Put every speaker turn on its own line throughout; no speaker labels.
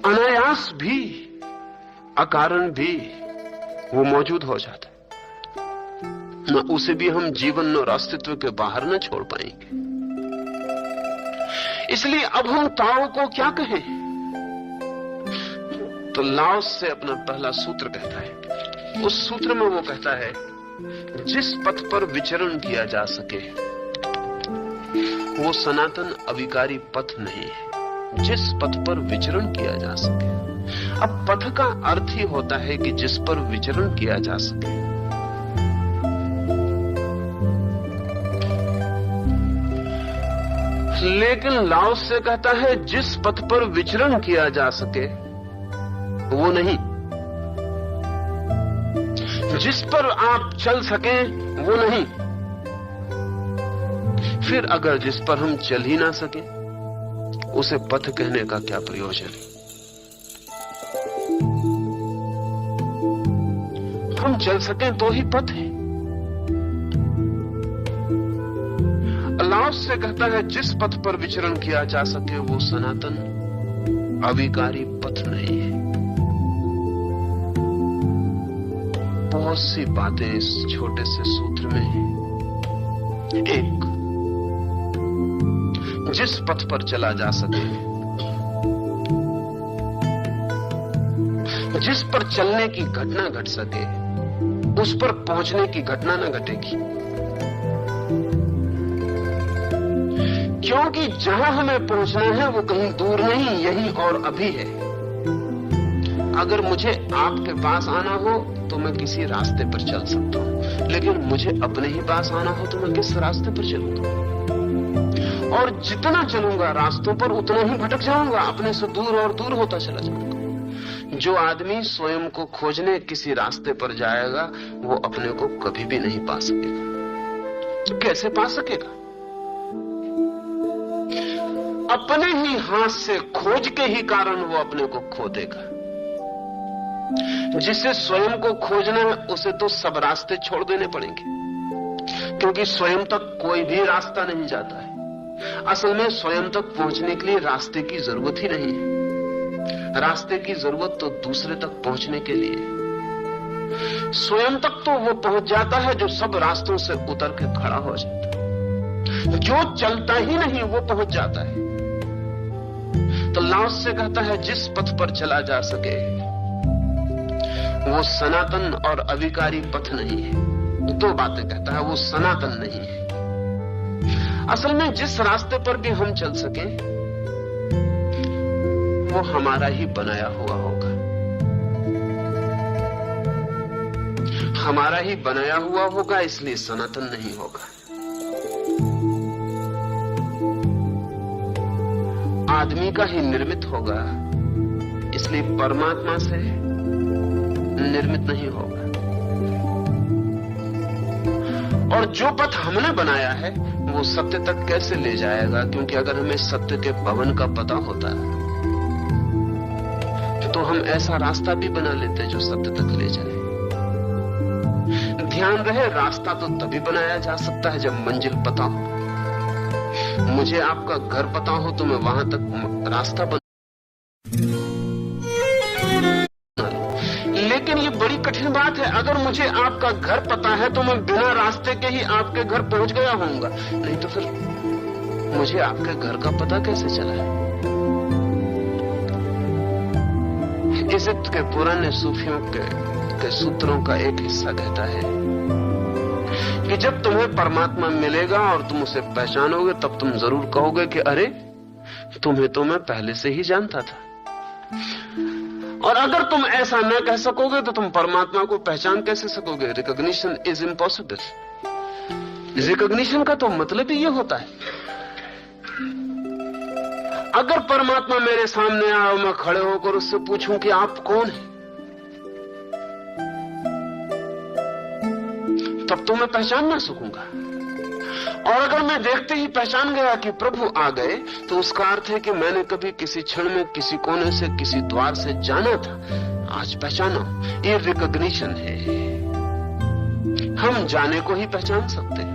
अनायास भी, अकारण भी वो मौजूद हो जाता है। न उसे भी हम जीवन और अस्तित्व के बाहर न छोड़ पाएंगे। इसलिए अब हम ताओ को क्या कहें? तो लाओस से अपना पहला सूत्र कहता है। उस सूत्र में वो कहता है, जिस पथ पर विचरण किया जा सके वो सनातन अविकारी पथ नहीं है। जिस पथ पर विचरण किया जा सके। अब पथ का अर्थ ही होता है कि जिस पर विचरण किया जा सके। लेकिन लाओस से कहता है, जिस पथ पर विचरण किया जा सके वो नहीं। जिस पर आप चल सकें वो नहीं। फिर अगर जिस पर हम चल ही ना सके उसे पथ कहने का क्या प्रयोजन है? हम चल सकें तो ही पथ है। लाओस से कहता है, जिस पथ पर विचरण किया जा सके वो सनातन अविकारी पथ नहीं है। बहुत सी बातें इस छोटे से सूत्र में हैं। एक, जिस पथ पर चला जा सके, जिस पर चलने की घटना घट सके, उस पर पहुंचने की घटना न घटेगी। क्योंकि जहां हमें पहुंचना है वो कहीं दूर नहीं, यहीं और अभी है। अगर मुझे आपके पास आना हो तो मैं किसी रास्ते पर चल सकता हूं, लेकिन मुझे अपने ही पास आना हो तो मैं किस रास्ते पर चलूंगा? और जितना चलूंगा रास्तों पर उतना ही भटक जाऊंगा, अपने से दूर और दूर होता चला जाऊंगा। जो आदमी स्वयं को खोजने किसी रास्ते पर जाएगा वो अपने को कभी भी नहीं पा सकेगा। तो कैसे पा सकेगा? अपने ही हाथ से खोज के ही कारण वो अपने को खो देगा। जिसे स्वयं को खोजना है उसे तो सब रास्ते छोड़ देने पड़ेंगे, क्योंकि स्वयं तक कोई भी रास्ता नहीं जाता है। असल में स्वयं तक पहुंचने के लिए रास्ते की जरूरत ही नहीं है। रास्ते की जरूरत तो दूसरे तक पहुंचने के लिए। स्वयं तक तो वो पहुंच जाता है जो सब रास्तों से उतर के खड़ा हो जाता है। जो चलता ही नहीं वो पहुंच जाता है। तो लाओस से कहता है, जिस पथ पर चला जा सके वो सनातन और अविकारी पथ नहीं है। दो बातें कहता है, वो सनातन नहीं है। असल में जिस रास्ते पर भी हम चल सके वो हमारा ही बनाया हुआ होगा। हमारा ही बनाया हुआ होगा, इसलिए सनातन नहीं होगा। आदमी का ही निर्मित होगा, इसलिए परमात्मा से निर्मित नहीं होगा। और जो पथ हमने बनाया है वो सत्य तक कैसे ले जाएगा? क्योंकि अगर हमें सत्य के पवन का पता होता तो हम ऐसा रास्ता भी बना लेते जो सत्य तक ले जाए। ध्यान रहे, रास्ता तो तभी बनाया जा सकता है जब मंजिल पता हो। मुझे आपका घर पता हो तो मैं वहां तक रास्ता बना, लेकिन ये बड़ी कठिन बात है। अगर मुझे आपका घर पता है तो मैं बिना रास्ते के ही आपके घर पहुंच गया होऊंगा, नहीं तो फिर मुझे आपके घर का पता कैसे चला है? इजिप्ट के पुराने सूफियों के सूत्रों का एक हिस्सा कहता है कि जब तुम्हें परमात्मा मिलेगा और तुम उसे पहचानोगे तब तुम जरूर कहोगे कि अरे, तुम्हें तो मैं पहले से ही जानता था। और अगर तुम ऐसा न कह सकोगे तो तुम परमात्मा को पहचान कैसे सकोगे? Recognition is impossible. रिकॉग्निशन का तो मतलब ही ये होता है, अगर परमात्मा मेरे सामने आए और मैं खड़े होकर उससे पूछूं कि आप कौन हैं, तब तो मैं पहचान ना सकूंगा। और अगर मैं देखते ही पहचान गया कि प्रभु आ गए तो उसका अर्थ है कि मैंने कभी किसी क्षण में किसी कोने से किसी द्वार से जाना था, आज पहचाना। ये रिकॉग्निशन है। हम जाने को ही पहचान सकते हैं।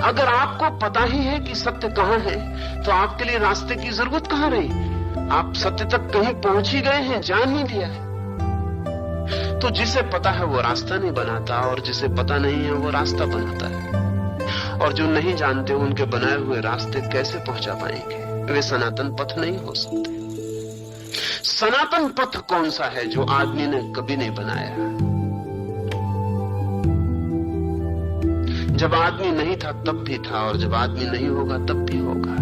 अगर आपको पता ही है कि सत्य कहां है तो आपके लिए रास्ते की जरूरत कहां रही? आप सत्य तक कहीं पहुंच ही गए हैं, जान ही लिया है। तो जिसे पता है वो रास्ता नहीं बनाता, और जिसे पता नहीं है वो रास्ता बनाता है। और जो नहीं जानते उनके बनाए हुए रास्ते कैसे पहुंचा पाएंगे? वे सनातन पथ नहीं हो सकते। सनातन पथ कौन सा है जो आदमी ने कभी नहीं बनाया? जब आदमी नहीं था तब भी था, और जब आदमी नहीं होगा तब भी होगा।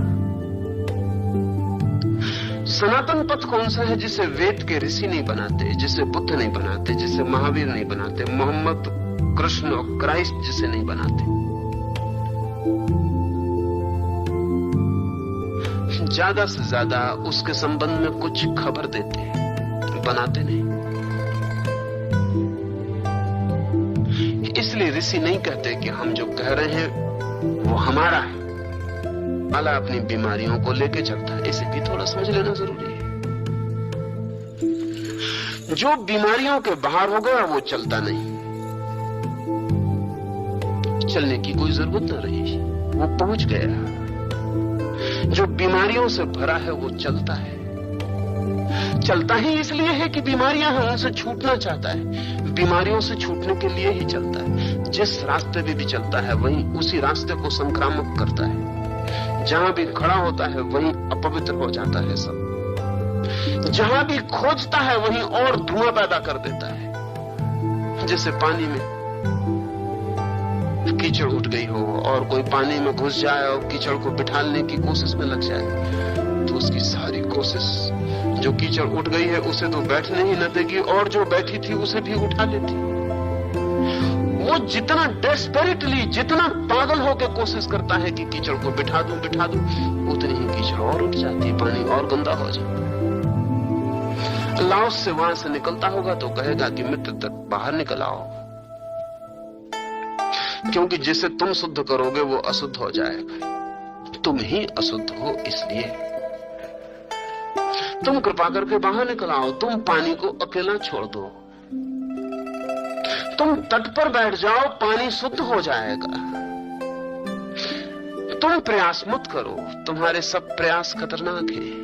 सनातन पथ कौन सा है जिसे वेद के ऋषि नहीं बनाते, जिसे बुद्ध नहीं बनाते, जिसे महावीर नहीं बनाते, मोहम्मद, कृष्ण और क्राइस्ट जिसे नहीं बनाते? ज्यादा से ज्यादा उसके संबंध में कुछ खबर देते हैं, बनाते नहीं। इसलिए ऋषि नहीं कहते कि हम जो कह रहे हैं वो हमारा है। अल्लाह अपनी बीमारियों को लेके चलता है, इसे भी थोड़ा समझ लेना जरूरी है। जो बीमारियों के बाहर हो गया वो चलता नहीं, चलने की कोई जरूरत न रही, वो पहुंच गया। जो बीमारियों से भरा है वो चलता है। चलता ही इसलिए है कि बीमारियां हैं, उनसे छूटना चाहता है। बीमारियों से छूटने के लिए ही चलता है। जिस रास्ते पे भी चलता है वहीं उसी रास्ते को संक्रामक करता है। जहां भी खड़ा होता है वहीं अपवित्र हो जाता है सब। जहां भी खोजता है वहीं और धुआं पैदा कर देता है। जैसे पानी में कीचड़ उठ गई हो और कोई पानी में घुस जाए और कीचड़ को बिठालने की कोशिश में लग जाए, तो उसकी सारी कोशिश, जो कीचड़ उठ गई है उसे तो बैठने ही न देगी, और जो बैठी थी उसे भी उठा लेती। वो जितना डेस्परेटली, जितना पागल होकर कोशिश करता है कि कीचड़ को बिठा दूं, उतनी ही कीचड़ और उठ जाती है, पानी और गंदा हो जाता है। लाओस से वहां से निकलता होगा तो कहेगा कि मित्र तक बाहर निकल आओ, क्योंकि जिसे तुम शुद्ध करोगे वो अशुद्ध हो जाएगा। तुम ही अशुद्ध हो, इसलिए तुम कृपा करके बाहर निकल आओ। तुम पानी को अकेला छोड़ दो, तुम तट पर बैठ जाओ, पानी शुद्ध हो जाएगा। तुम प्रयास मत करो, तुम्हारे सब प्रयास खतरनाक हैं।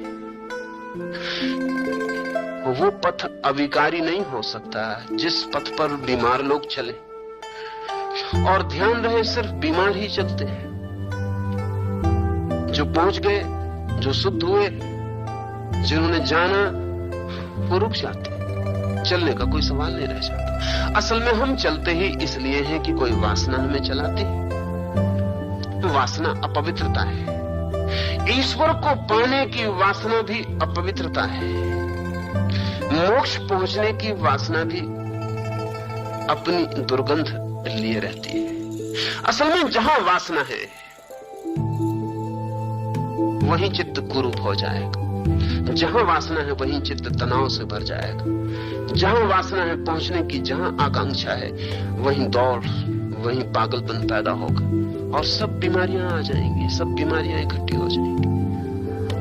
वो पथ अविकारी नहीं हो सकता जिस पथ पर बीमार लोग चले, और ध्यान रहे सिर्फ बीमार ही चलते हैं। जो पहुंच गए, जो शुद्ध हुए, जिन्होंने जाना, वो रुक जाते, चलने का कोई सवाल नहीं रह जाता। असल में हम चलते ही इसलिए हैं कि कोई वासना हमें चलाती है। वासना अपवित्रता है। ईश्वर को पाने की वासना भी अपवित्रता है। मोक्ष पहुंचने की वासना भी अपनी दुर्गंध लिए रहती है। असल में जहां वासना है वहीं चित्त कुरूप हो जाएगा। जहां वासना है वहीं चित्त तनाव से भर जाएगा। जहां वासना है पहुंचने की, जहां आकांक्षा है वहीं दौड़, वहीं पागलपन पैदा होगा और सब बीमारियां आ जाएंगी, सब बीमारियां इकट्ठी हो जाएंगी।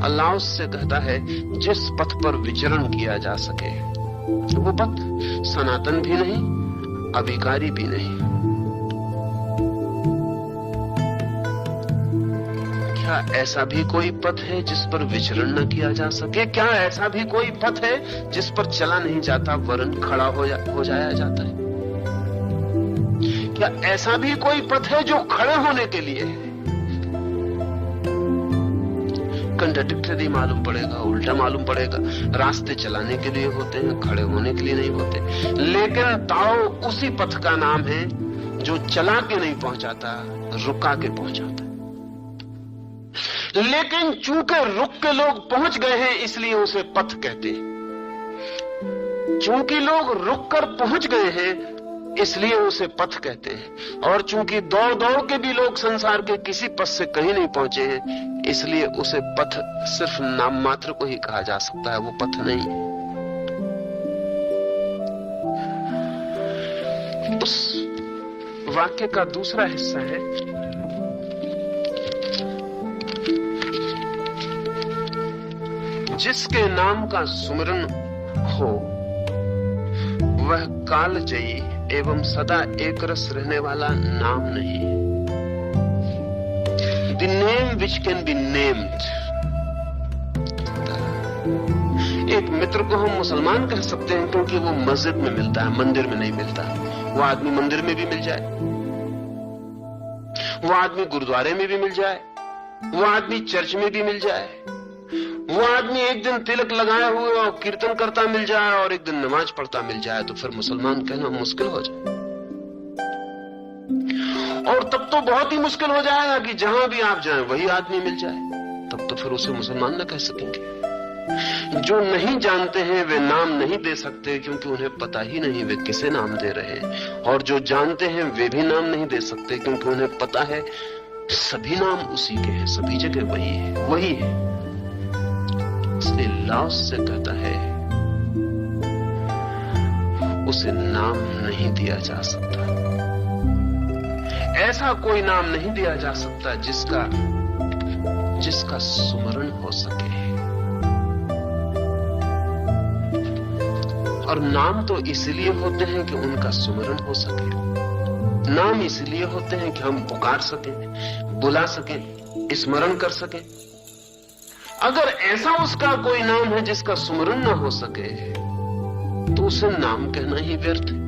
अल्लाह से कहता है जिस पथ पर विचरण किया जा सके, वो पथ सनातन भी नहीं, अविकारी भी नहीं। क्या ऐसा भी कोई पथ है जिस पर विचरण न किया जा सके? क्या ऐसा भी कोई पथ है जिस पर चला नहीं जाता वरन खड़ा हो जाया जाता है? क्या ऐसा भी कोई पथ है जो खड़े होने के लिए है? कंट्राडिक्टरी मालूम पड़ेगा, उल्टा मालूम पड़ेगा। रास्ते चलाने के लिए होते हैं, खड़े होने के लिए नहीं होते। लेकिन ताओ उसी पथ का नाम है जो चला के नहीं पहुंचाता, रुका के पहुंचाता। लेकिन चूंकि रुक के लोग पहुंच गए हैं इसलिए उसे पथ कहते हैं। चूंकि लोग रुक कर पहुंच गए हैं इसलिए उसे पथ कहते हैं। और चूंकि दौड़ दौड़ के भी लोग संसार के किसी पथ से कहीं नहीं पहुंचे हैं इसलिए उसे पथ सिर्फ नाम मात्र को ही कहा जा सकता है, वो पथ नहीं है। उस वाक्य का दूसरा हिस्सा है, जिसके नाम का सुमिरन हो वह कालजयी एवं सदा एक रस रहने वाला नाम नहीं। The name which can be named, एक मित्र को हम मुसलमान कह सकते हैं क्योंकि वो मस्जिद में मिलता है, मंदिर में नहीं मिलता। वो आदमी मंदिर में भी मिल जाए, वो आदमी गुरुद्वारे में भी मिल जाए, वो आदमी चर्च में भी मिल जाए, वो आदमी एक दिन तिलक लगाए हुए और कीर्तन करता मिल जाए और एक दिन नमाज पढ़ता मिल जाए, तो फिर मुसलमान कहना मुश्किल हो जाए। और तब तो बहुत ही मुश्किल हो जाएगा कि जहां भी आप जाएं वही आदमी मिल जाए, तब तो फिर उसे मुसलमान न कह सकेंगे। जो नहीं जानते हैं वे नाम नहीं दे सकते क्योंकि उन्हें पता ही नहीं वे किसे नाम दे रहे हैं, और जो जानते हैं वे भी नाम नहीं दे सकते क्योंकि उन्हें पता है सभी नाम उसी के हैं, सभी जगह वही है। इसलिए लाओस से कहता है उसे नाम नहीं दिया जा सकता, ऐसा कोई नाम नहीं दिया जा सकता जिसका सुमरण हो सके। और नाम तो इसलिए होते हैं कि उनका सुमरण हो सके। नाम इसलिए होते हैं कि हम पुकार सकें, बुला सकें, स्मरण कर सकें। अगर ऐसा उसका कोई नाम है जिसका सुमरण ना हो सके तो उसे नाम कहना ही व्यर्थ है।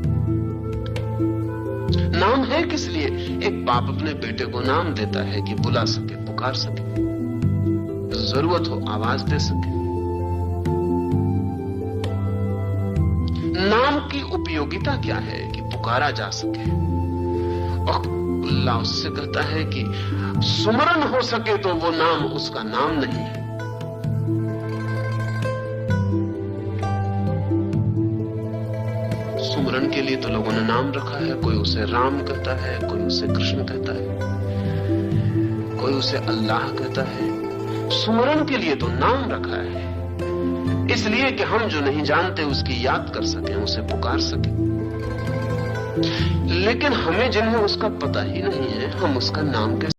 नाम है किस लिए? एक बाप अपने बेटे को नाम देता है कि बुला सके, पुकार सके, जरूरत हो आवाज दे सके। नाम की उपयोगिता क्या है? कि पुकारा जा सके। और लाओस से कहता है कि सुमरण हो सके तो वो नाम उसका नाम नहीं है। सुमरण के लिए तो लोगों ने नाम रखा है, कोई उसे राम कहता है, कोई उसे कृष्ण कहता है, कोई उसे अल्लाह कहता है। सुमरण के लिए तो नाम रखा है इसलिए कि हम जो नहीं जानते उसकी याद कर सकें, उसे पुकार सकें। लेकिन हमें जिन्हें उसका पता ही नहीं है, हम उसका नाम कैसे